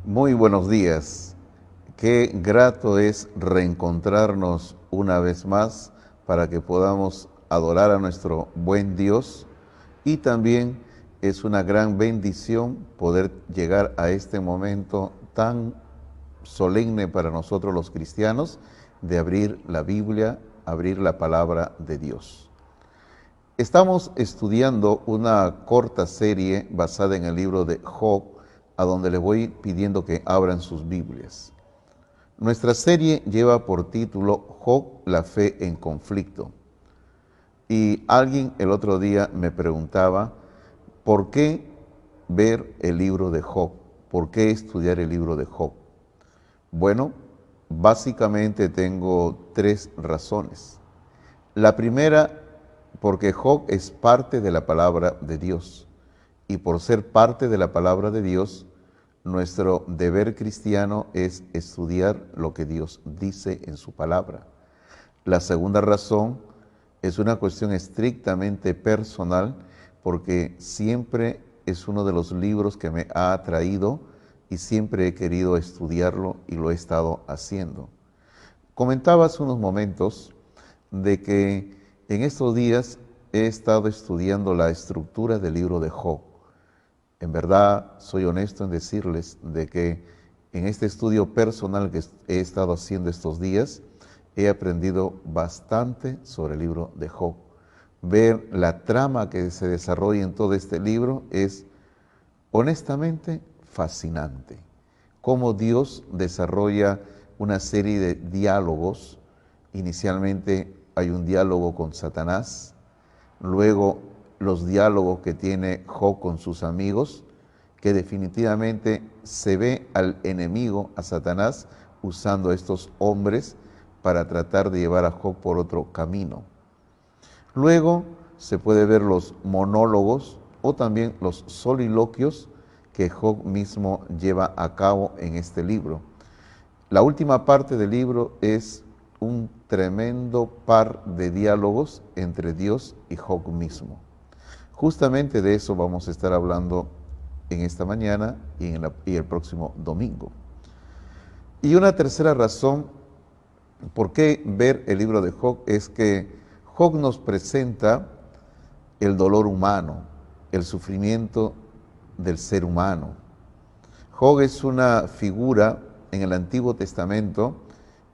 Muy buenos días. Qué grato es reencontrarnos una vez más para que podamos adorar a nuestro buen Dios y también es una gran bendición poder llegar a este momento tan solemne para nosotros los cristianos de abrir la Biblia, abrir la palabra de Dios. Estamos estudiando una corta serie basada en el libro de Job, a donde le voy pidiendo que abran sus Biblias. Nuestra serie lleva por título Job, la fe en conflicto. Y alguien el otro día me preguntaba, ¿por qué ver el libro de Job? ¿Por qué estudiar el libro de Job? Bueno, básicamente tengo tres razones. La primera, porque Job es parte de la palabra de Dios. Y por ser parte de la palabra de Dios, nuestro deber cristiano es estudiar lo que Dios dice en su palabra. La segunda razón es una cuestión estrictamente personal, porque siempre es uno de los libros que me ha atraído y siempre he querido estudiarlo y lo he estado haciendo. Comentaba hace unos momentos de que en estos días he estado estudiando la estructura del libro de Job. En verdad, soy honesto en decirles de que en este estudio personal que he estado haciendo estos días, he aprendido bastante sobre el libro de Job. Ver la trama que se desarrolla en todo este libro es honestamente fascinante. Cómo Dios desarrolla una serie de diálogos. Inicialmente hay un diálogo con Satanás, luego los diálogos que tiene Job con sus amigos, que definitivamente se ve al enemigo, a Satanás, usando a estos hombres para tratar de llevar a Job por otro camino. Luego se puede ver los monólogos o también los soliloquios que Job mismo lleva a cabo en este libro. La última parte del libro es un tremendo par de diálogos entre Dios y Job mismo. Justamente de eso vamos a estar hablando en esta mañana y el próximo domingo. Y una tercera razón por qué ver el libro de Job es que Job nos presenta el dolor humano, el sufrimiento del ser humano. Job es una figura en el Antiguo Testamento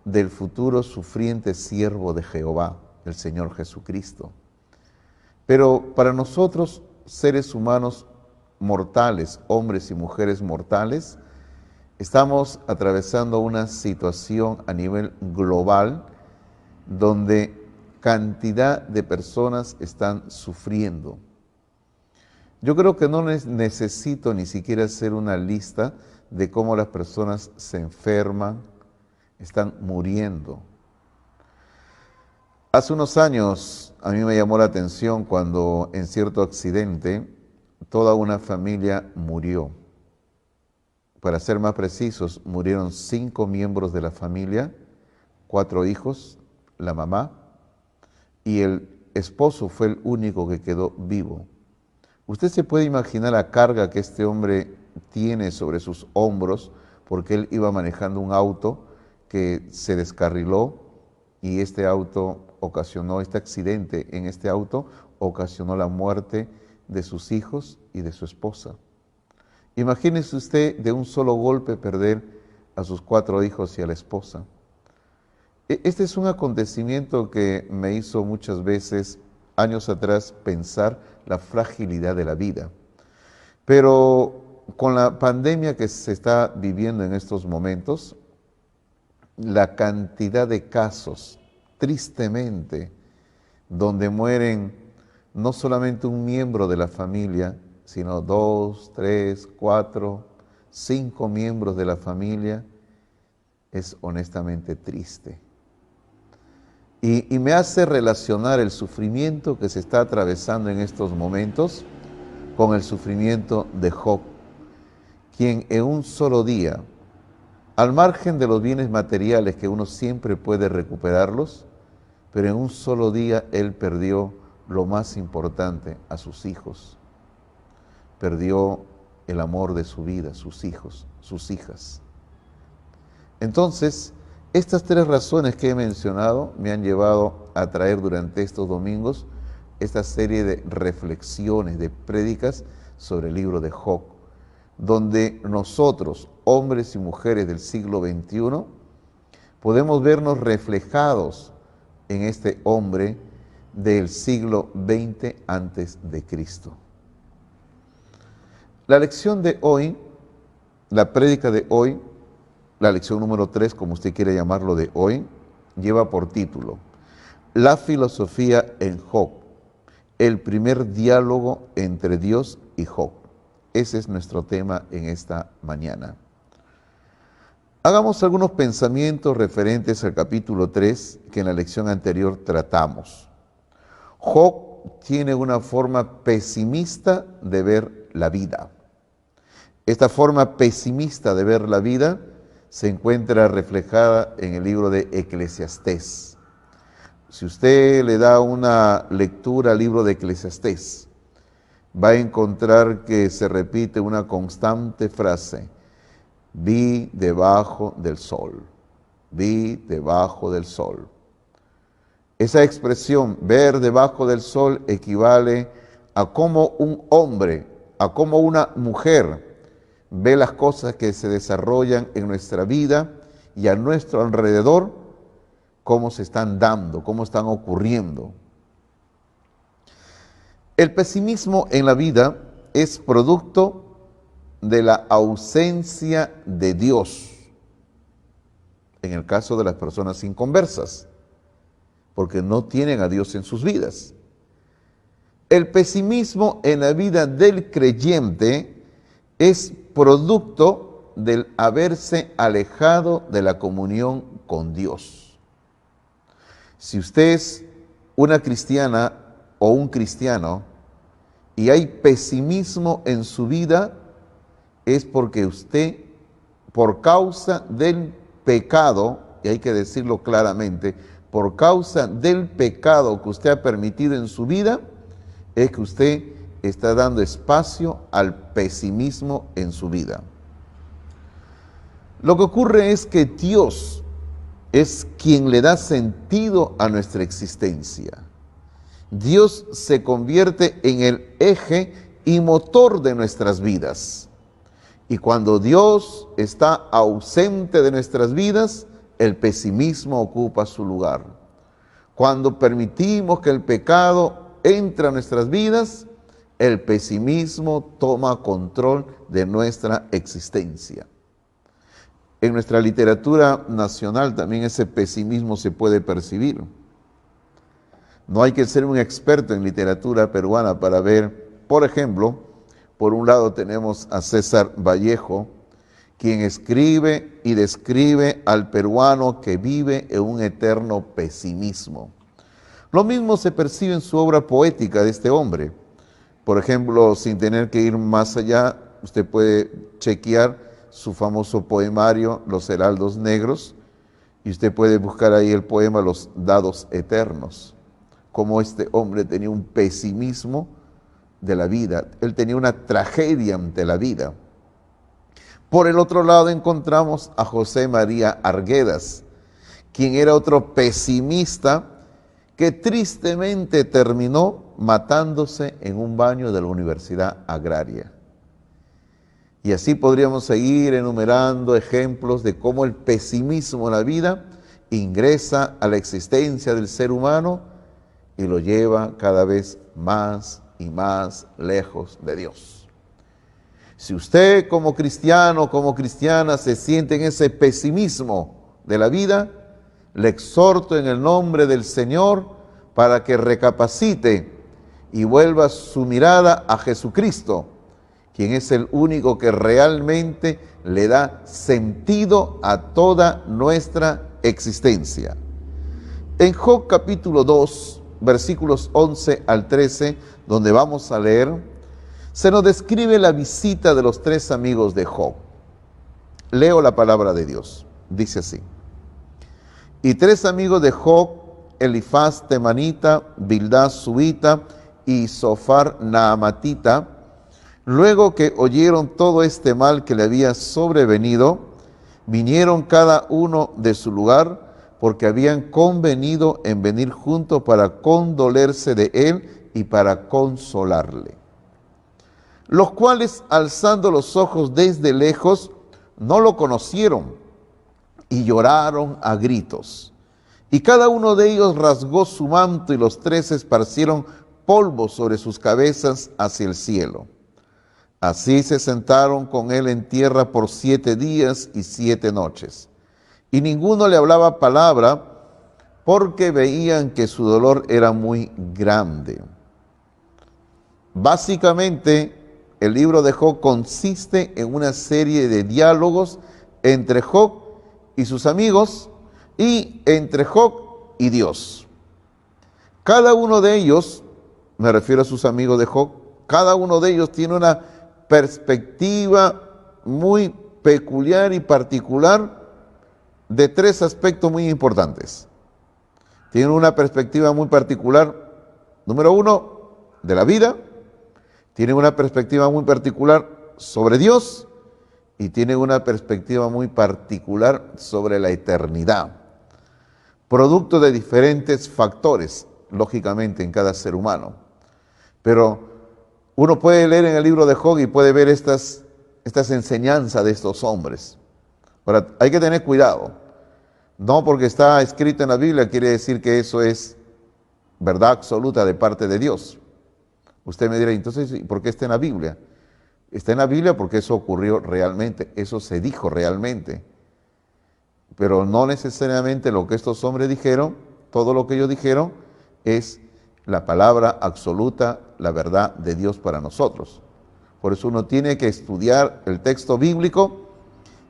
del futuro sufriente siervo de Jehová, el Señor Jesucristo. Pero para nosotros, seres humanos mortales, hombres y mujeres mortales, estamos atravesando una situación a nivel global donde cantidad de personas están sufriendo. Yo creo que no necesito ni siquiera hacer una lista de cómo las personas se enferman, están muriendo. Hace unos años a mí me llamó la atención cuando en cierto accidente toda una familia murió. Para ser más precisos, murieron 5 miembros de la familia, 4 hijos, la mamá, y el esposo fue el único que quedó vivo. Usted se puede imaginar la carga que este hombre tiene sobre sus hombros porque él iba manejando un auto que se descarriló y este accidente en este auto ocasionó la muerte de sus hijos y de su esposa. Imagínese usted de un solo golpe perder a sus 4 hijos y a la esposa. Este es un acontecimiento que me hizo muchas veces, años atrás, pensar la fragilidad de la vida. Pero con la pandemia que se está viviendo en estos momentos, la cantidad de casos, tristemente, donde mueren no solamente un miembro de la familia, sino 2, 3, 4, 5 miembros de la familia, es honestamente triste. Y me hace relacionar el sufrimiento que se está atravesando en estos momentos con el sufrimiento de Job, quien en un solo día, al margen de los bienes materiales que uno siempre puede recuperarlos, pero en un solo día él perdió lo más importante, a sus hijos. Perdió el amor de su vida, sus hijos, sus hijas. Entonces, estas tres razones que he mencionado me han llevado a traer durante estos domingos esta serie de reflexiones, de prédicas sobre el libro de Job, donde nosotros, hombres y mujeres del siglo XXI, podemos vernos reflejados en este hombre del siglo XX antes de Cristo. La lección de hoy, la prédica de hoy, la lección número 3, como usted quiere llamarlo de hoy, lleva por título La filosofía en Job, el primer diálogo entre Dios y Job. Ese es nuestro tema en esta mañana. Hagamos algunos pensamientos referentes al capítulo 3 que en la lección anterior tratamos. Job tiene una forma pesimista de ver la vida. Esta forma pesimista de ver la vida se encuentra reflejada en el libro de Eclesiastés. Si usted le da una lectura al libro de Eclesiastés, va a encontrar que se repite una constante frase: vi debajo del sol, vi debajo del sol. Esa expresión, ver debajo del sol, equivale a cómo un hombre, a cómo una mujer ve las cosas que se desarrollan en nuestra vida y a nuestro alrededor, cómo se están dando, cómo están ocurriendo. El pesimismo en la vida es producto de la ausencia de Dios, en el caso de las personas inconversas, porque no tienen a Dios en sus vidas. El pesimismo en la vida del creyente es producto del haberse alejado de la comunión con Dios. Si usted es una cristiana o un cristiano y hay pesimismo en su vida, es porque usted, por causa del pecado, y hay que decirlo claramente, por causa del pecado que usted ha permitido en su vida, es que usted está dando espacio al pesimismo en su vida. Lo que ocurre es que Dios es quien le da sentido a nuestra existencia. Dios se convierte en el eje y motor de nuestras vidas. Y cuando Dios está ausente de nuestras vidas, el pesimismo ocupa su lugar. Cuando permitimos que el pecado entre a nuestras vidas, el pesimismo toma control de nuestra existencia. En nuestra literatura nacional también ese pesimismo se puede percibir. No hay que ser un experto en literatura peruana para ver, por ejemplo, por un lado tenemos a César Vallejo, quien escribe y describe al peruano que vive en un eterno pesimismo. Lo mismo se percibe en su obra poética de este hombre. Por ejemplo, sin tener que ir más allá, usted puede chequear su famoso poemario Los Heraldos Negros y usted puede buscar ahí el poema Los Dados Eternos. Como este hombre tenía un pesimismo de la vida, él tenía una tragedia ante la vida. Por el otro lado encontramos a José María Arguedas, quien era otro pesimista que tristemente terminó matándose en un baño de la Universidad Agraria. Y así podríamos seguir enumerando ejemplos de cómo el pesimismo en la vida ingresa a la existencia del ser humano y lo lleva cada vez más y más lejos de Dios. Si usted como cristiano, como cristiana se siente en ese pesimismo de la vida, le exhorto en el nombre del Señor para que recapacite y vuelva su mirada a Jesucristo, quien es el único que realmente le da sentido a toda nuestra existencia. En Job capítulo 2, versículos 11 al 13, donde vamos a leer, se nos describe la visita de los tres amigos de Job. Leo la palabra de Dios. Dice así: y tres amigos de Job, Elifaz temanita, Bildad suita y Sofar naamatita, Luego que oyeron todo este mal que le había sobrevenido, vinieron cada uno de su lugar, porque habían convenido en venir juntos para condolerse de él y para consolarle. Los cuales, alzando los ojos desde lejos, no lo conocieron y lloraron a gritos. Y cada uno de ellos rasgó su manto y los tres esparcieron polvo sobre sus cabezas hacia el cielo. Así se sentaron con él en tierra por 7 días y 7 noches. Y ninguno le hablaba palabra, porque veían que su dolor era muy grande. Básicamente, el libro de Job consiste en una serie de diálogos entre Job y sus amigos y entre Job y Dios. Cada uno de ellos, me refiero a sus amigos de Job, cada uno de ellos tiene una perspectiva muy peculiar y particular de 3 aspectos muy importantes. Tienen una perspectiva muy particular, número 1, de la vida. Tienen una perspectiva muy particular sobre Dios y tienen una perspectiva muy particular sobre la eternidad. Producto de diferentes factores, lógicamente, en cada ser humano. Pero uno puede leer en el libro de Job y puede ver estas enseñanzas de estos hombres. Ahora, hay que tener cuidado. No porque está escrito en la Biblia quiere decir que eso es verdad absoluta de parte de Dios. Usted me dirá, entonces, ¿por qué está en la Biblia? Está en la Biblia porque eso ocurrió realmente, eso se dijo realmente. Pero no necesariamente lo que estos hombres dijeron, todo lo que ellos dijeron, es la palabra absoluta, la verdad de Dios para nosotros. Por eso uno tiene que estudiar el texto bíblico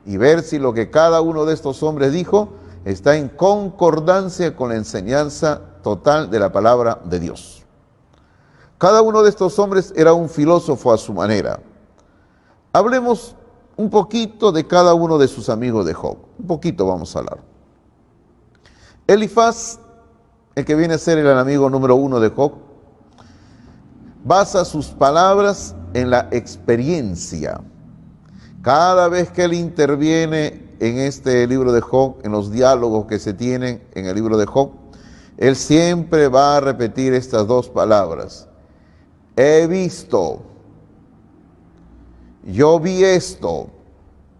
y ver si lo que cada uno de estos hombres dijo está en concordancia con la enseñanza total de la palabra de Dios. Cada uno de estos hombres era un filósofo a su manera. Hablemos un poquito de cada uno de sus amigos de Job. Un poquito vamos a hablar. Elifaz, el que viene a ser el amigo número 1 de Job, basa sus palabras en la experiencia. Cada vez que él interviene en este libro de Job, en los diálogos que se tienen en el libro de Job, él siempre va a repetir estas 2 palabras. He visto, yo vi esto.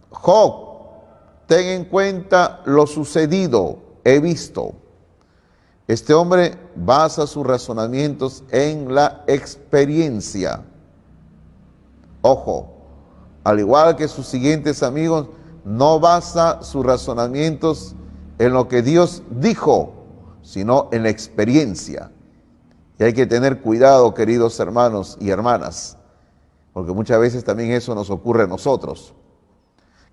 Job, ten en cuenta lo sucedido, he visto. Este hombre basa sus razonamientos en la experiencia. Ojo, al igual que sus siguientes amigos, no basa sus razonamientos en lo que Dios dijo, sino en la experiencia. Y hay que tener cuidado, queridos hermanos y hermanas, porque muchas veces también eso nos ocurre a nosotros.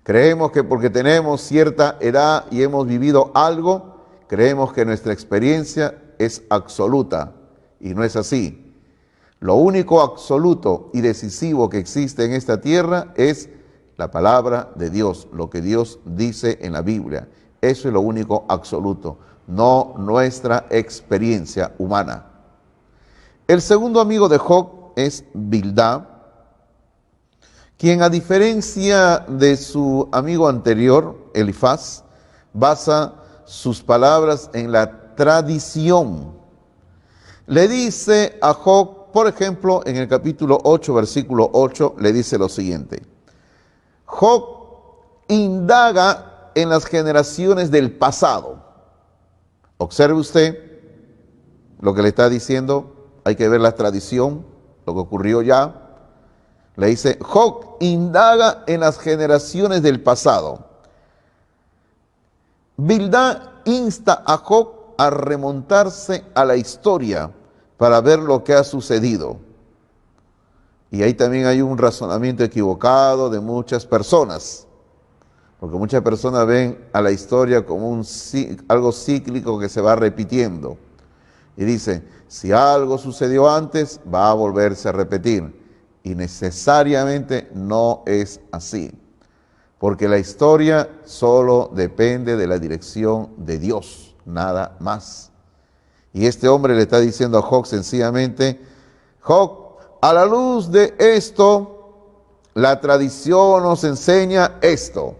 Creemos que porque tenemos cierta edad y hemos vivido algo, creemos que nuestra experiencia es absoluta, y no es así. Lo único absoluto y decisivo que existe en esta tierra es la palabra de Dios, lo que Dios dice en la Biblia. Eso es lo único absoluto, no nuestra experiencia humana. El segundo amigo de Job es Bildad, quien a diferencia de su amigo anterior, Elifaz, basa sus palabras en la tradición. Le dice a Job, por ejemplo, en el capítulo 8, versículo 8, le dice lo siguiente. Job indaga en las generaciones del pasado. Observe usted lo que le está diciendo. Hay que ver la tradición, lo que ocurrió ya. Le dice, Job indaga en las generaciones del pasado. Bildad insta a Job a remontarse a la historia para ver lo que ha sucedido. Y ahí también hay un razonamiento equivocado de muchas personas, porque muchas personas ven a la historia como algo cíclico que se va repitiendo. Y dicen, si algo sucedió antes, va a volverse a repetir. Y necesariamente no es así, porque la historia solo depende de la dirección de Dios, nada más. Y este hombre le está diciendo a Job sencillamente, Job, a la luz de esto, La tradición nos enseña esto.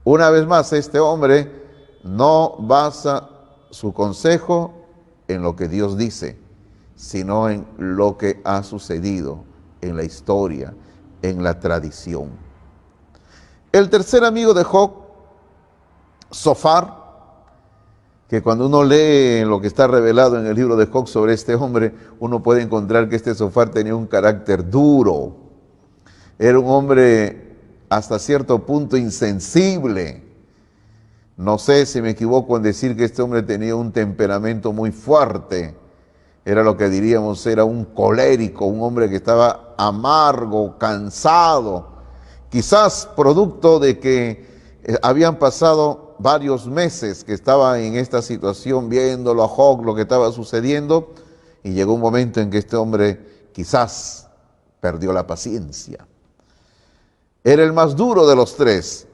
Una vez más, este hombre no basa su consejo en lo que Dios dice, sino en lo que ha sucedido en la historia, en la tradición. El tercer amigo de Job, Zofar, que cuando uno lee lo que está revelado en el libro de Job sobre este hombre, uno puede encontrar que este Zofar tenía un carácter duro. Era un hombre hasta cierto punto insensible. No sé si me equivoco en decir que este hombre tenía un temperamento muy fuerte. Era lo que diríamos, era un colérico, un hombre que estaba amargo, cansado, quizás producto de que habían pasado varios meses que estaba en esta situación, viéndolo a Job, lo que estaba sucediendo, y llegó un momento en que este hombre quizás perdió la paciencia. Era el más duro de los tres.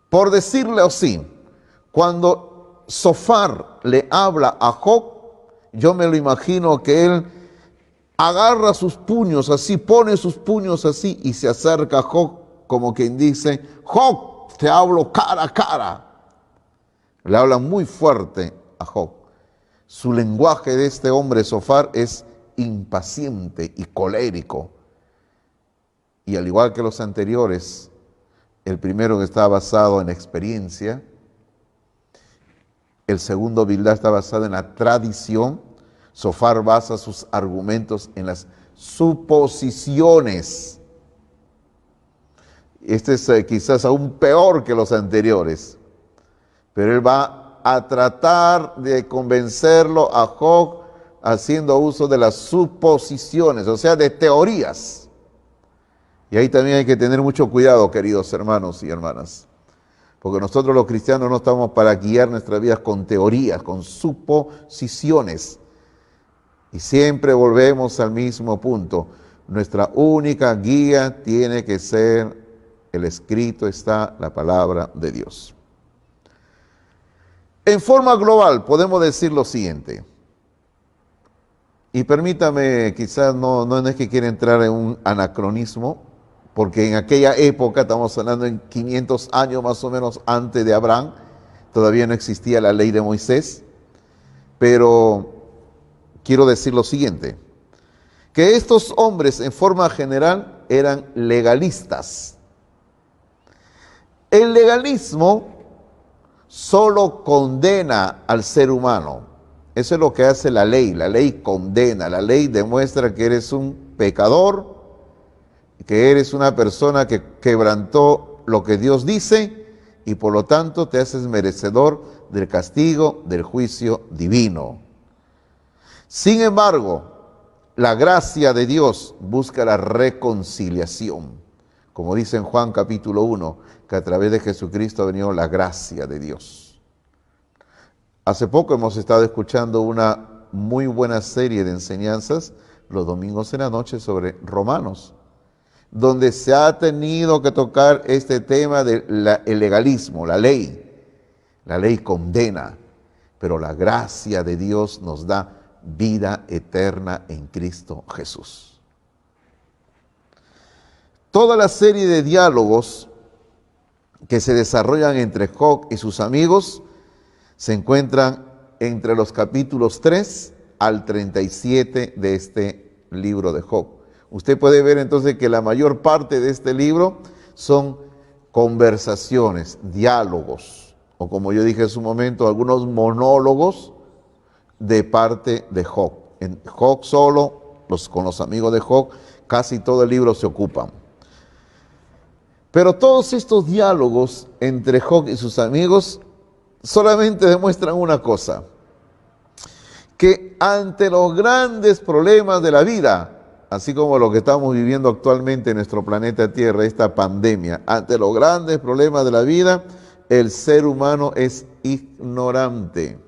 Por decirle así, cuando Zofar le habla a Job, yo me lo imagino que él agarra sus puños así, pone sus puños así y se acerca a Job como quien dice, Job, te hablo cara a cara. Le habla muy fuerte a Job. Su lenguaje de este hombre Zofar es impaciente y colérico. Y al igual que los anteriores, el primero que está basado en experiencia, el segundo Bildad está basado en la tradición. Zofar basa sus argumentos en las suposiciones. Este es quizás aún peor que los anteriores, pero él va a tratar de convencerlo a Job haciendo uso de las suposiciones, o sea, de teorías. Y ahí también hay que tener mucho cuidado, queridos hermanos y hermanas, porque nosotros los cristianos no estamos para guiar nuestras vidas con teorías, con suposiciones. Y siempre volvemos al mismo punto. Nuestra única guía tiene que ser el escrito, está la palabra de Dios. En forma global podemos decir lo siguiente. Y permítame, quizás no es que quiera entrar en un anacronismo, porque en aquella época, estamos hablando en 500 años más o menos antes de Abraham, todavía no existía la ley de Moisés, pero quiero decir lo siguiente, que estos hombres en forma general eran legalistas. El legalismo solo condena al ser humano. Eso es lo que hace la ley condena, la ley demuestra que eres un pecador, que eres una persona que quebrantó lo que Dios dice y por lo tanto te haces merecedor del castigo, del juicio divino. Sin embargo, la gracia de Dios busca la reconciliación. Como dice en Juan capítulo 1, que a través de Jesucristo ha venido la gracia de Dios. Hace poco hemos estado escuchando una muy buena serie de enseñanzas los domingos en la noche sobre Romanos, donde se ha tenido que tocar este tema del legalismo, la ley. La ley condena, pero la gracia de Dios nos da vida eterna en Cristo Jesús. Toda la serie de diálogos que se desarrollan entre Job y sus amigos se encuentran entre los capítulos 3 al 37 de este libro de Job. Usted puede ver entonces que la mayor parte de este libro son conversaciones, diálogos, o como yo dije en su momento, algunos monólogos de parte de Job. En Job solo, con los amigos de Job, casi todo el libro se ocupan. Pero todos estos diálogos entre Job y sus amigos solamente demuestran una cosa, que ante los grandes problemas de la vida, así como lo que estamos viviendo actualmente en nuestro planeta Tierra, esta pandemia, ante los grandes problemas de la vida, el ser humano es ignorante.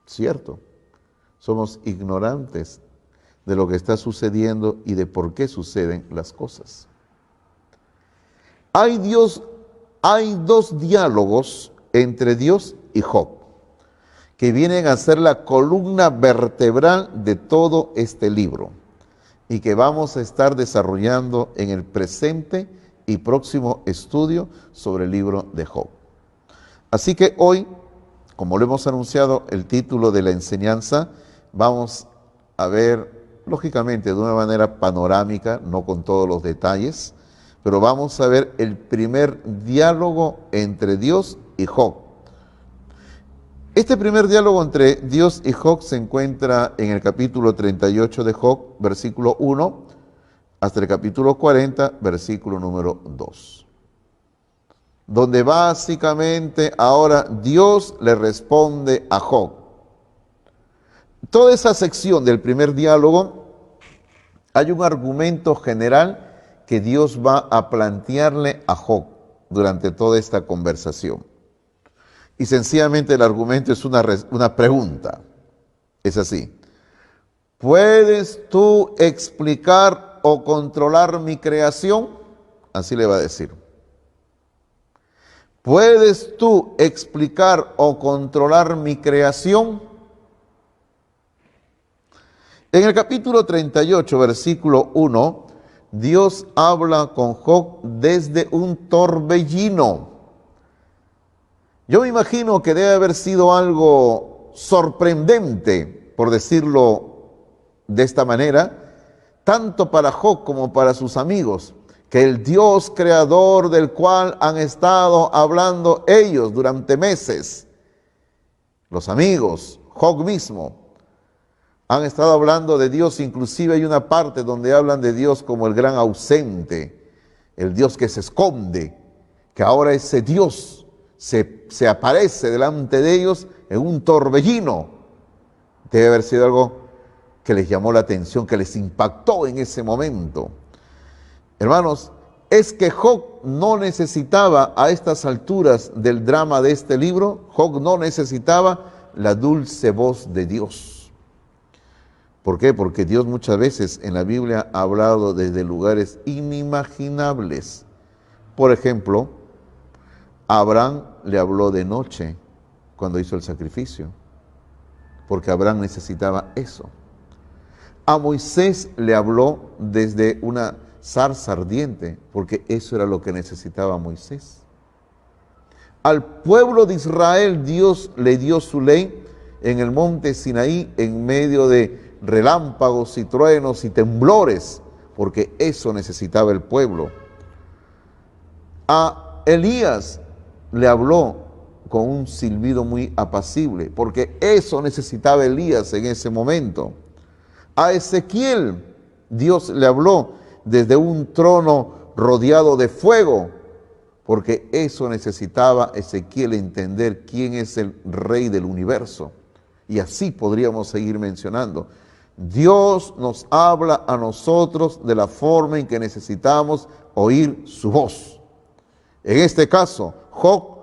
¿Cierto? Somos ignorantes de lo que está sucediendo y de por qué suceden las cosas. Hay dos diálogos entre Dios y Job que vienen a ser la columna vertebral de todo este libro. y que vamos a estar desarrollando en el presente y próximo estudio sobre el libro de Job. Así que hoy, como lo hemos anunciado, el título de la enseñanza, vamos a ver, lógicamente, de una manera panorámica, no con todos los detalles, pero vamos a ver el primer diálogo entre Dios y Job. Este primer diálogo entre Dios y Job se encuentra en el capítulo 38 de Job, versículo 1, hasta el capítulo 40, versículo número 2. Donde básicamente ahora Dios le responde a Job. Toda esa sección del primer diálogo, hay un argumento general que Dios va a plantearle a Job durante toda esta conversación. Y sencillamente el argumento es una pregunta. Es así. ¿Puedes tú explicar o controlar mi creación? Así le va a decir. ¿Puedes tú explicar o controlar mi creación? En el capítulo 38, versículo 1, Dios habla con Job desde un torbellino. Yo me imagino que debe haber sido algo sorprendente, por decirlo de esta manera, tanto para Job como para sus amigos, que el Dios creador del cual han estado hablando ellos durante meses, los amigos, Job mismo, han estado hablando de Dios. Inclusive hay una parte donde hablan de Dios como el gran ausente, el Dios que se esconde, que ahora ese Dios se aparece delante de ellos en un torbellino. Debe haber sido algo que les llamó la atención, que les impactó en ese momento. Hermanos, es que Job no necesitaba a estas alturas del drama de este libro, Job no necesitaba la dulce voz de Dios. ¿Por qué? Porque Dios muchas veces en la Biblia ha hablado desde lugares inimaginables. Por ejemplo, a Abraham le habló de noche cuando hizo el sacrificio, porque Abraham necesitaba eso. A Moisés le habló desde una zarza ardiente, porque eso era lo que necesitaba Moisés. Al pueblo de Israel Dios le dio su ley en el monte Sinaí en medio de relámpagos y truenos y temblores, porque eso necesitaba el pueblo. A Elías le habló con un silbido muy apacible, porque eso necesitaba Elías en ese momento. A Ezequiel Dios le habló desde un trono rodeado de fuego, porque eso necesitaba Ezequiel entender quién es el rey del universo. Y así podríamos seguir mencionando. Dios nos habla a nosotros de la forma en que necesitamos oír su voz. En este caso, Job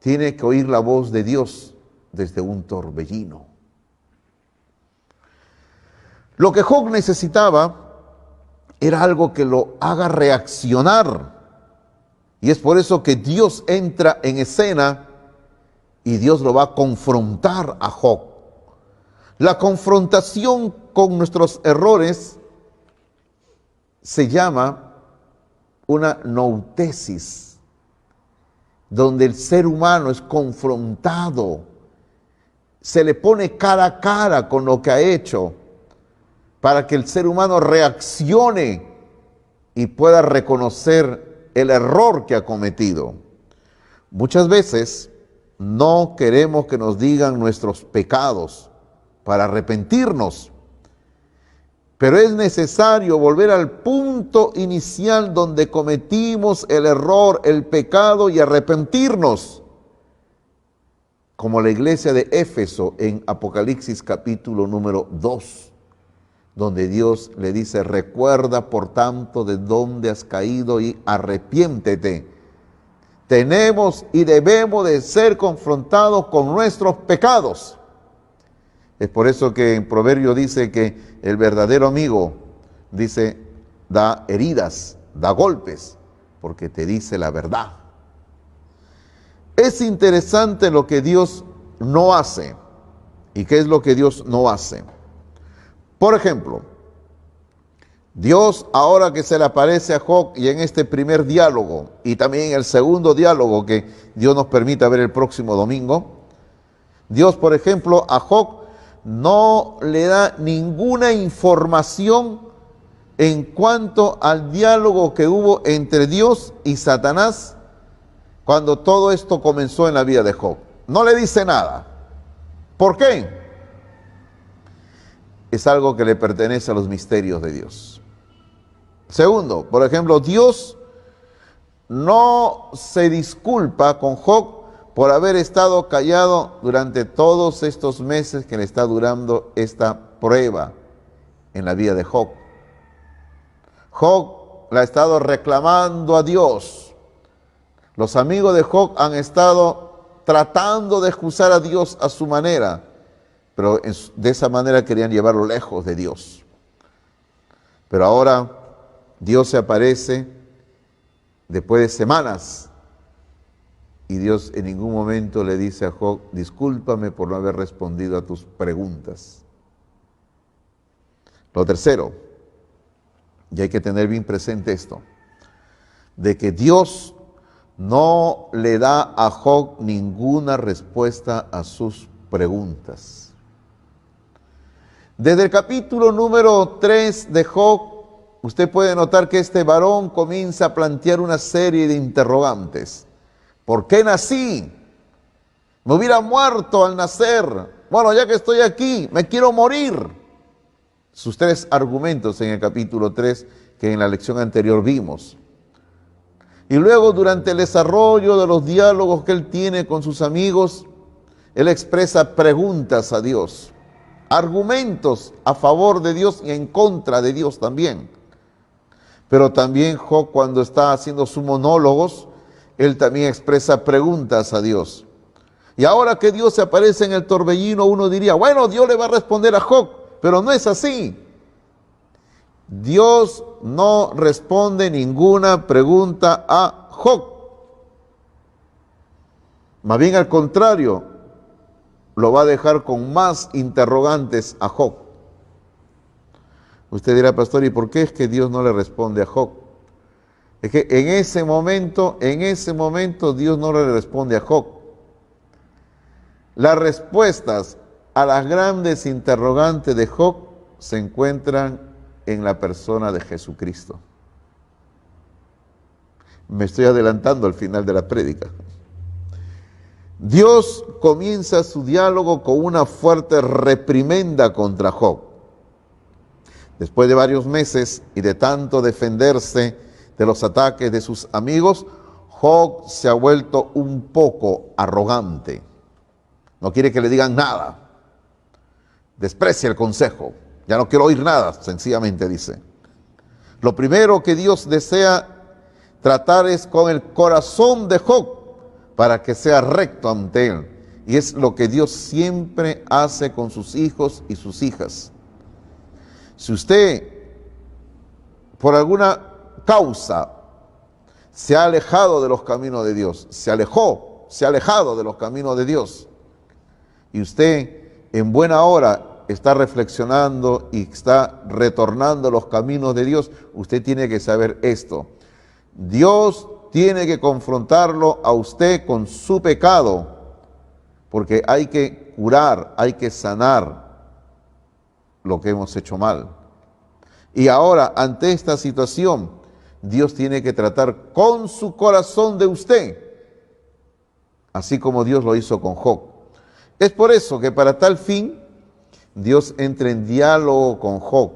tiene que oír la voz de Dios desde un torbellino. Lo que Job necesitaba era algo que lo haga reaccionar. Y es por eso que Dios entra en escena y Dios lo va a confrontar a Job. La confrontación con nuestros errores se llama una noutesis, donde el ser humano es confrontado, se le pone cara a cara con lo que ha hecho, para que el ser humano reaccione y pueda reconocer el error que ha cometido. Muchas veces no queremos que nos digan nuestros pecados para arrepentirnos, pero es necesario volver al punto inicial donde cometimos el error, el pecado, y arrepentirnos. Como la iglesia de Éfeso en Apocalipsis capítulo número 2, donde Dios le dice: recuerda por tanto de dónde has caído y arrepiéntete. Tenemos y debemos de ser confrontados con nuestros pecados. Es por eso que en Proverbio dice que el verdadero amigo, dice, da heridas, da golpes, porque te dice la verdad. Es interesante lo que Dios no hace. ¿Y qué es lo que Dios no hace? Por ejemplo, Dios, ahora que se le aparece a Job y en este primer diálogo y también en el segundo diálogo que Dios nos permita ver el próximo domingo, Dios, por ejemplo, a Job no le da ninguna información en cuanto al diálogo que hubo entre Dios y Satanás cuando todo esto comenzó en la vida de Job. No le dice nada. ¿Por qué? Es algo que le pertenece a los misterios de Dios. Segundo, por ejemplo, Dios no se disculpa con Job por haber estado callado durante todos estos meses que le está durando esta prueba en la vida de Job. Job la ha estado reclamando a Dios. Los amigos de Job han estado tratando de excusar a Dios a su manera, pero de esa manera querían llevarlo lejos de Dios. Pero ahora Dios se aparece después de semanas y Dios en ningún momento le dice a Job: discúlpame por no haber respondido a tus preguntas. Lo tercero, y hay que tener bien presente esto, de que Dios no le da a Job ninguna respuesta a sus preguntas. Desde el capítulo número 3 de Job, usted puede notar que este varón comienza a plantear una serie de interrogantes. ¿Por qué nací? Me hubiera muerto al nacer. Bueno, ya que estoy aquí, me quiero morir. Sus tres argumentos en el capítulo 3 que en la lección anterior vimos. Y luego, durante el desarrollo de los diálogos que él tiene con sus amigos, él expresa preguntas a Dios, argumentos a favor de Dios y en contra de Dios también. Pero también Job, cuando está haciendo sus monólogos, él también expresa preguntas a Dios. Y ahora que Dios se aparece en el torbellino, uno diría, bueno, Dios le va a responder a Job, pero no es así. Dios no responde ninguna pregunta a Job. Más bien al contrario, lo va a dejar con más interrogantes a Job. Usted dirá, pastor, ¿y por qué es que Dios no le responde a Job? Es que en ese momento Dios no le responde a Job. Las respuestas a las grandes interrogantes de Job se encuentran en la persona de Jesucristo. Me estoy adelantando al final de la prédica. Dios comienza su diálogo con una fuerte reprimenda contra Job. Después de varios meses y de tanto defenderse de los ataques de sus amigos, Job se ha vuelto un poco arrogante. No quiere que le digan nada. Desprecia el consejo. Ya no quiero oír nada, sencillamente dice. Lo primero que Dios desea tratar es con el corazón de Job para que sea recto ante él. Y es lo que Dios siempre hace con sus hijos y sus hijas. Si usted, por alguna causa, se ha alejado de los caminos de Dios, se ha alejado de los caminos de Dios, y usted en buena hora está reflexionando y está retornando a los caminos de Dios, usted tiene que saber esto. Dios tiene que confrontarlo a usted con su pecado, porque hay que curar, hay que sanar lo que hemos hecho mal. Y ahora, ante esta situación, Dios tiene que tratar con su corazón de usted, así como Dios lo hizo con Job. Es por eso que para tal fin, Dios entra en diálogo con Job.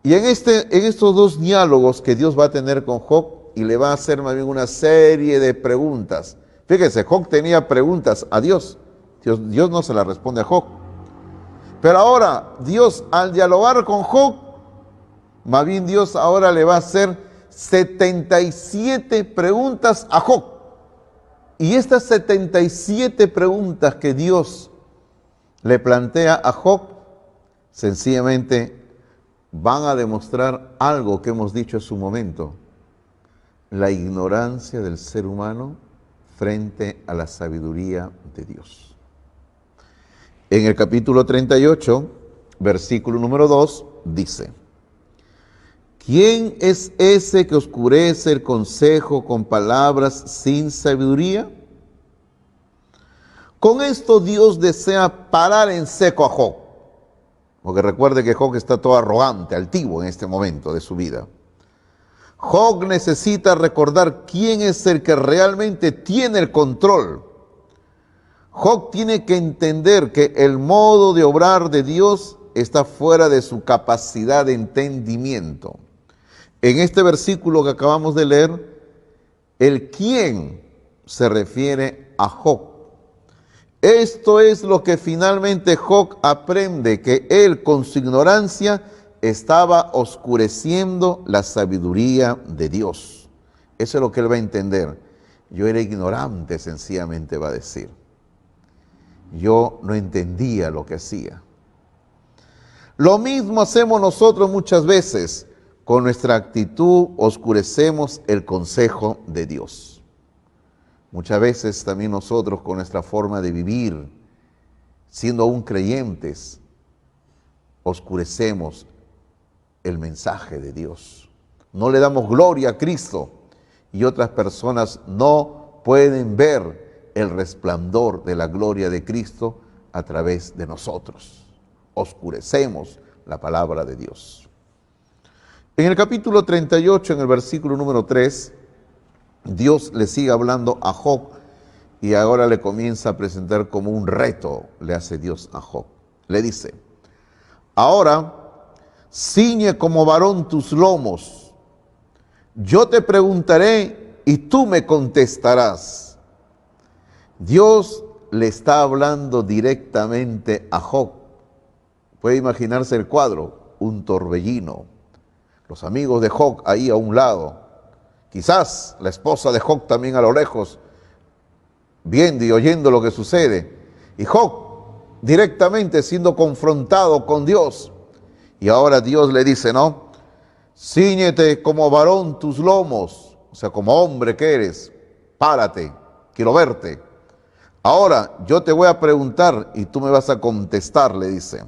Y en estos dos diálogos que Dios va a tener con Job, y le va a hacer más bien una serie de preguntas. Fíjese, Job tenía preguntas a Dios. Dios no se las responde a Job. Pero ahora, Dios, al dialogar con Job, más bien Dios ahora le va a hacer 77 preguntas a Job. Y estas 77 preguntas que Dios le plantea a Job, sencillamente van a demostrar algo que hemos dicho en su momento: la ignorancia del ser humano frente a la sabiduría de Dios. En el capítulo 38, versículo número 2, dice: ¿Quién es ese que oscurece el consejo con palabras sin sabiduría? Con esto Dios desea parar en seco a Job, porque recuerde que Job está todo arrogante, altivo en este momento de su vida. Job necesita recordar quién es el que realmente tiene el control. Job tiene que entender que el modo de obrar de Dios está fuera de su capacidad de entendimiento. En este versículo que acabamos de leer, el quién se refiere a Job. Esto es lo que finalmente Job aprende, que él con su ignorancia estaba oscureciendo la sabiduría de Dios. Eso es lo que él va a entender. Yo era ignorante, sencillamente va a decir. Yo no entendía lo que hacía. Lo mismo hacemos nosotros muchas veces. Con nuestra actitud oscurecemos el consejo de Dios. Muchas veces también nosotros con nuestra forma de vivir, siendo aún creyentes, oscurecemos el mensaje de Dios. No le damos gloria a Cristo y otras personas no pueden ver el resplandor de la gloria de Cristo a través de nosotros. Oscurecemos la palabra de Dios. En el capítulo 38, en el versículo número 3, Dios le sigue hablando a Job y ahora le comienza a presentar como un reto, le hace Dios a Job. Le dice, ahora ciñe como varón tus lomos, yo te preguntaré y tú me contestarás. Dios le está hablando directamente a Job. Puede imaginarse el cuadro, un torbellino, los amigos de Job ahí a un lado, quizás la esposa de Job también a lo lejos, viendo y oyendo lo que sucede. Y Job directamente siendo confrontado con Dios. Y ahora Dios le dice, ¿no? Cíñete como varón tus lomos, o sea, como hombre que eres, párate, quiero verte. Ahora yo te voy a preguntar y tú me vas a contestar, le dice.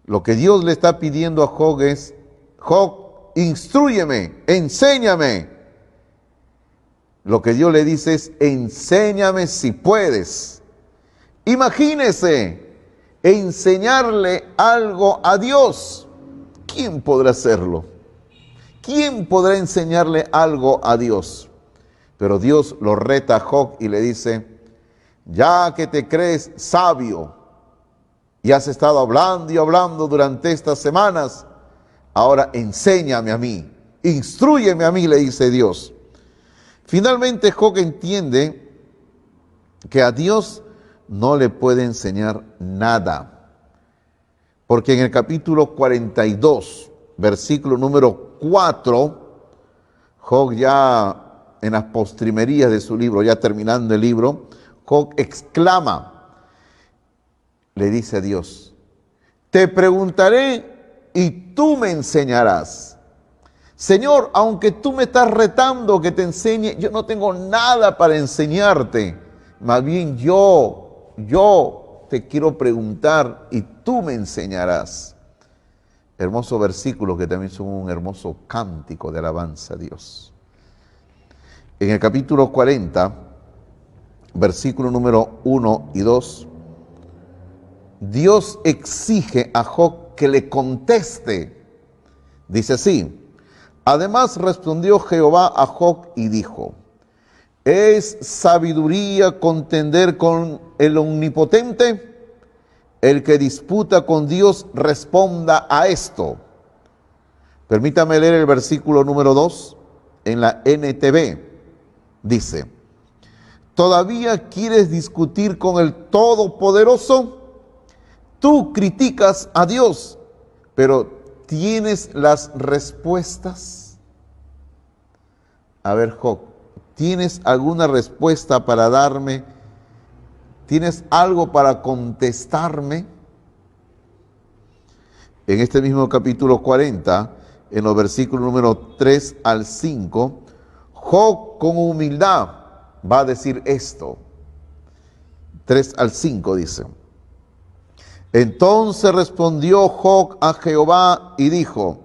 Lo que Dios le está pidiendo a Job es, Job, instrúyeme, enséñame. Lo que Dios le dice es, enséñame si puedes. Imagínese enseñarle algo a Dios. ¿Quién podrá hacerlo? ¿Quién podrá enseñarle algo a Dios? Pero Dios lo reta a Job y le dice, ya que te crees sabio y has estado hablando y hablando durante estas semanas, ahora enséñame a mí, instrúyeme a mí, le dice Dios. Finalmente Job entiende que a Dios no le puede enseñar nada. Porque en el capítulo 42, versículo número 4, Job ya en las postrimerías de su libro, ya terminando el libro, Job exclama, le dice a Dios, te preguntaré y tú me enseñarás. Señor, aunque tú me estás retando que te enseñe, yo no tengo nada para enseñarte. Más bien yo te quiero preguntar y tú me enseñarás. Hermoso versículo que también son un hermoso cántico de alabanza a Dios. En el capítulo 40, versículo número 1 y 2, Dios exige a Job que le conteste. Dice así, además respondió Jehová a Job y dijo, ¿es sabiduría contender con el omnipotente? El que disputa con Dios responda a esto. Permítame leer el versículo número 2 en la NTV. Dice, ¿todavía quieres discutir con el Todopoderoso? Tú criticas a Dios, pero ¿tienes las respuestas? A ver, Job, ¿tienes alguna respuesta para darme? ¿Tienes algo para contestarme? En este mismo capítulo 40, en los versículos número 3 al 5, Job con humildad va a decir esto. 3 al 5 dice, entonces respondió Job a Jehová y dijo,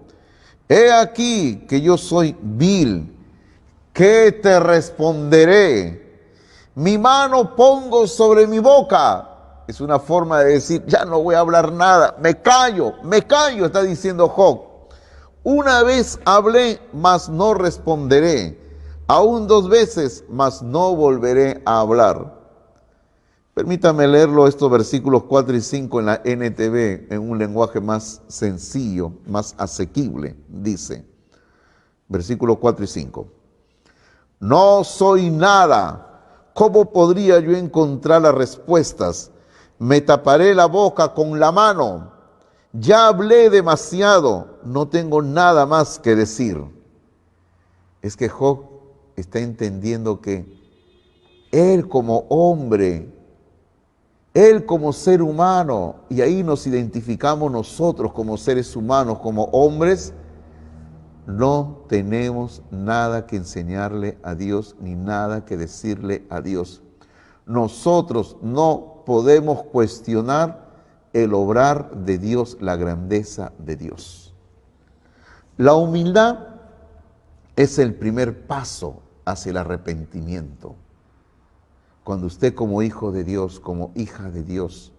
He aquí que yo soy vil, ¿qué te responderé? Mi mano pongo sobre mi boca. Es una forma de decir, ya no voy a hablar nada, me callo, está diciendo Job. Una vez hablé, mas no responderé. Aún 2 veces, mas no volveré a hablar. Permítame leerlo estos versículos 4 y 5 en la NTV, en un lenguaje más sencillo, más asequible. Dice, versículos 4 y 5. No soy nada. ¿Cómo podría yo encontrar las respuestas? Me taparé la boca con la mano. Ya hablé demasiado, no tengo nada más que decir. Es que Job está entendiendo que él como hombre, él como ser humano, y ahí nos identificamos nosotros como seres humanos, como hombres, no tenemos nada que enseñarle a Dios ni nada que decirle a Dios. Nosotros no podemos cuestionar el obrar de Dios, la grandeza de Dios. La humildad es el primer paso hacia el arrepentimiento. Cuando usted como hijo de Dios, como hija de Dios,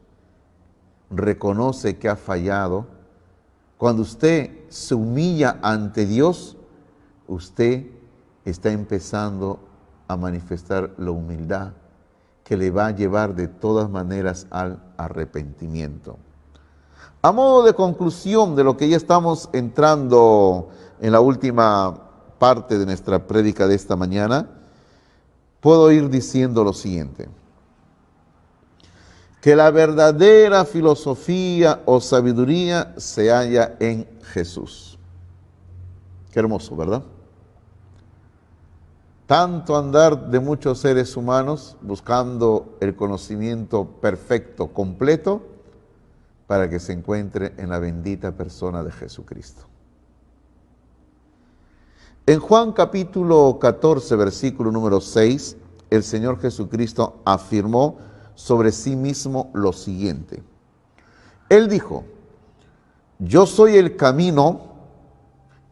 reconoce que ha fallado, cuando usted se humilla ante Dios, usted está empezando a manifestar la humildad que le va a llevar de todas maneras al arrepentimiento. A modo de conclusión de lo que ya estamos entrando en la última parte de nuestra prédica de esta mañana, puedo ir diciendo lo siguiente: que la verdadera filosofía o sabiduría se halla en Jesús. Qué hermoso, ¿verdad? Tanto andar de muchos seres humanos buscando el conocimiento perfecto, completo, para que se encuentre en la bendita persona de Jesucristo. En Juan capítulo 14, versículo número 6, el Señor Jesucristo afirmó sobre sí mismo lo siguiente. Él dijo: yo soy el camino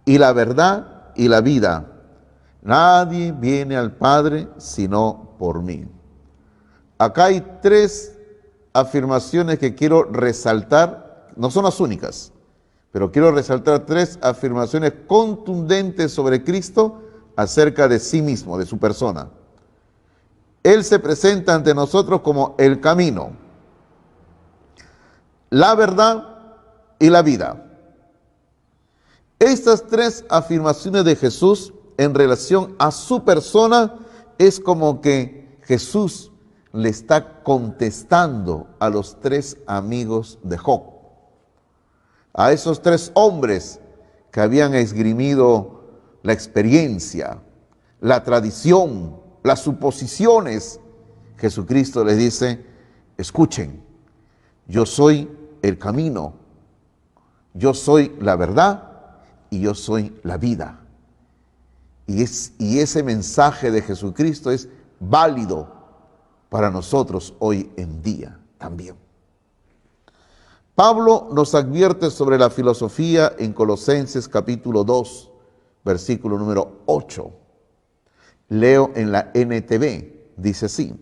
y la verdad y la vida. Nadie viene al Padre sino por mí. Acá hay 3 afirmaciones que quiero resaltar, no son las únicas, pero quiero resaltar 3 afirmaciones contundentes sobre Cristo acerca de sí mismo, de su persona. Él se presenta ante nosotros como el camino, la verdad y la vida. Estas 3 afirmaciones de Jesús en relación a su persona es como que Jesús le está contestando a los 3 amigos de Job, a esos 3 hombres que habían esgrimido la experiencia, la tradición, las suposiciones. Jesucristo les dice: escuchen, yo soy el camino, yo soy la verdad y yo soy la vida. Y ese mensaje de Jesucristo es válido para nosotros hoy en día también. Pablo nos advierte sobre la filosofía en Colosenses capítulo 2, versículo número 8. Leo en la NTV, dice así: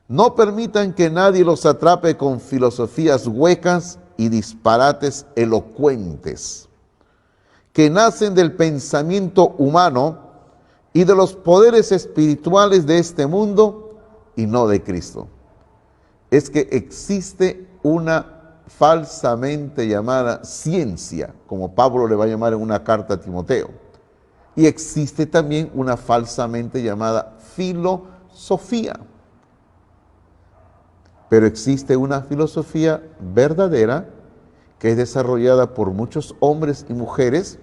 no permitan que nadie los atrape con filosofías huecas y disparates elocuentes, que nacen del pensamiento humano y de los poderes espirituales de este mundo y no de Cristo. Es que existe una falsamente llamada ciencia, como Pablo le va a llamar en una carta a Timoteo, y existe también una falsamente llamada filosofía. Pero existe una filosofía verdadera que es desarrollada por muchos hombres y mujeres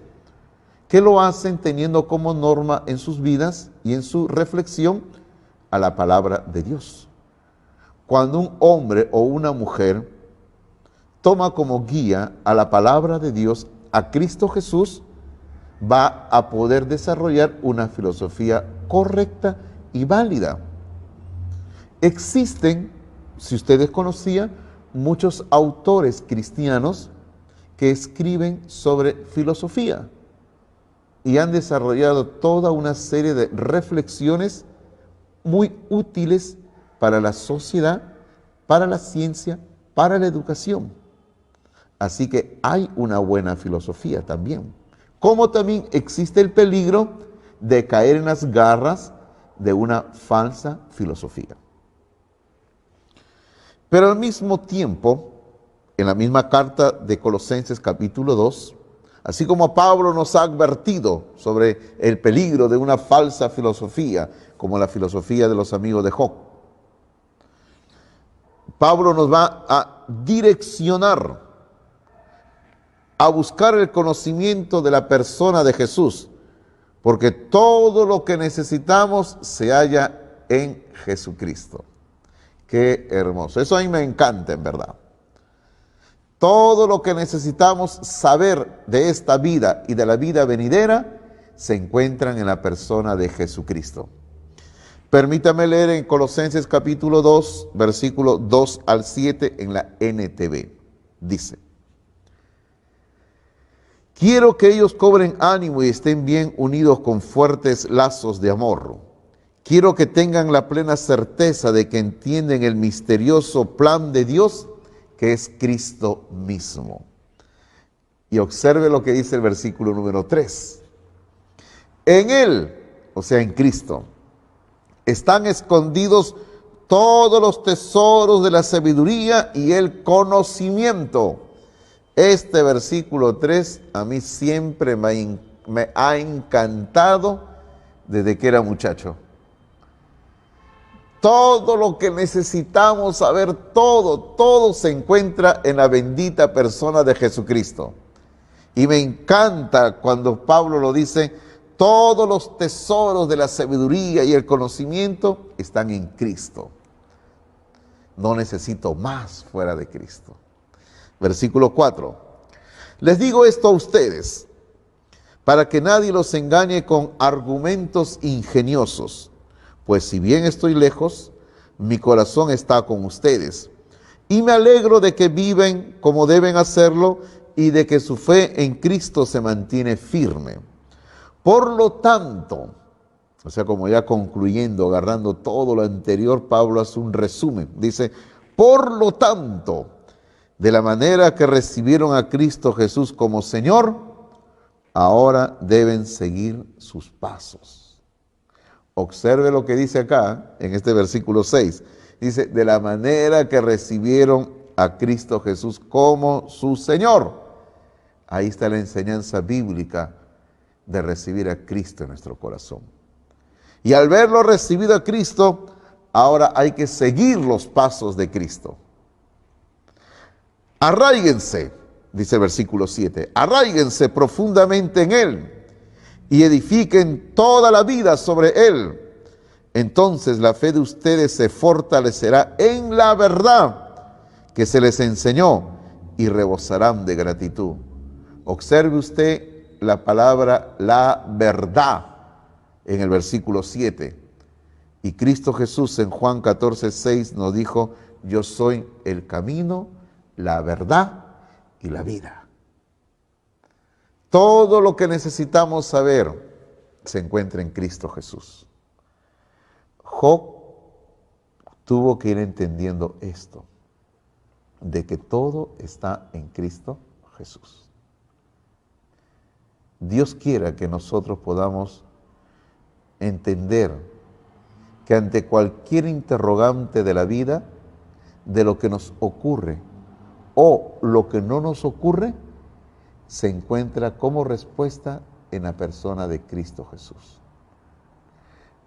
que lo hacen teniendo como norma en sus vidas y en su reflexión a la palabra de Dios. Cuando un hombre o una mujer toma como guía a la palabra de Dios, a Cristo Jesús, va a poder desarrollar una filosofía correcta y válida. Existen, si ustedes conocían, muchos autores cristianos que escriben sobre filosofía y han desarrollado toda una serie de reflexiones muy útiles para la sociedad, para la ciencia, para la educación. Así que hay una buena filosofía también. Como también existe el peligro de caer en las garras de una falsa filosofía. Pero al mismo tiempo, en la misma carta de Colosenses capítulo 2, así como Pablo nos ha advertido sobre el peligro de una falsa filosofía, como la filosofía de los amigos de Job, Pablo nos va a direccionar a buscar el conocimiento de la persona de Jesús, porque todo lo que necesitamos se halla en Jesucristo. Qué hermoso. Eso a mí me encanta, en verdad. Todo lo que necesitamos saber de esta vida y de la vida venidera se encuentran en la persona de Jesucristo. Permítame leer en Colosenses capítulo 2, versículo 2 al 7 en la NTV. Dice: quiero que ellos cobren ánimo y estén bien unidos con fuertes lazos de amor. Quiero que tengan la plena certeza de que entienden el misterioso plan de Dios, que es Cristo mismo. Y observe lo que dice el versículo número 3. En Él, o sea, en Cristo, están escondidos todos los tesoros de la sabiduría y el conocimiento. Este versículo 3 a mí siempre me ha encantado desde que era muchacho. Todo lo que necesitamos saber, todo se encuentra en la bendita persona de Jesucristo. Y me encanta cuando Pablo lo dice: todos los tesoros de la sabiduría y el conocimiento están en Cristo. No necesito más fuera de Cristo. Versículo 4. Les digo esto a ustedes, para que nadie los engañe con argumentos ingeniosos. Pues si bien estoy lejos, mi corazón está con ustedes. Y me alegro de que viven como deben hacerlo y de que su fe en Cristo se mantiene firme. Por lo tanto, o sea, como ya concluyendo, agarrando todo lo anterior, Pablo hace un resumen. Dice: por lo tanto, de la manera que recibieron a Cristo Jesús como Señor, ahora deben seguir sus pasos. Observe lo que dice acá, en este versículo 6. Dice: de la manera que recibieron a Cristo Jesús como su Señor. Ahí está la enseñanza bíblica de recibir a Cristo en nuestro corazón. Y al verlo recibido a Cristo, ahora hay que seguir los pasos de Cristo. Arráiguense, dice el versículo 7, arráiguense profundamente en Él y edifiquen toda la vida sobre Él. Entonces la fe de ustedes se fortalecerá en la verdad que se les enseñó y rebosarán de gratitud. Observe usted la palabra la verdad en el versículo 7. Y Cristo Jesús en Juan 14:6 nos dijo: yo soy el camino, la verdad y la vida. Todo lo que necesitamos saber se encuentra en Cristo Jesús. Job tuvo que ir entendiendo esto, de que todo está en Cristo Jesús. Dios quiera que nosotros podamos entender que ante cualquier interrogante de la vida, de lo que nos ocurre o lo que no nos ocurre, se encuentra como respuesta en la persona de Cristo Jesús.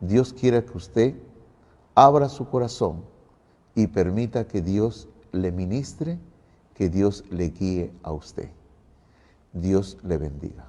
Dios quiera que usted abra su corazón y permita que Dios le ministre, que Dios le guíe a usted. Dios le bendiga.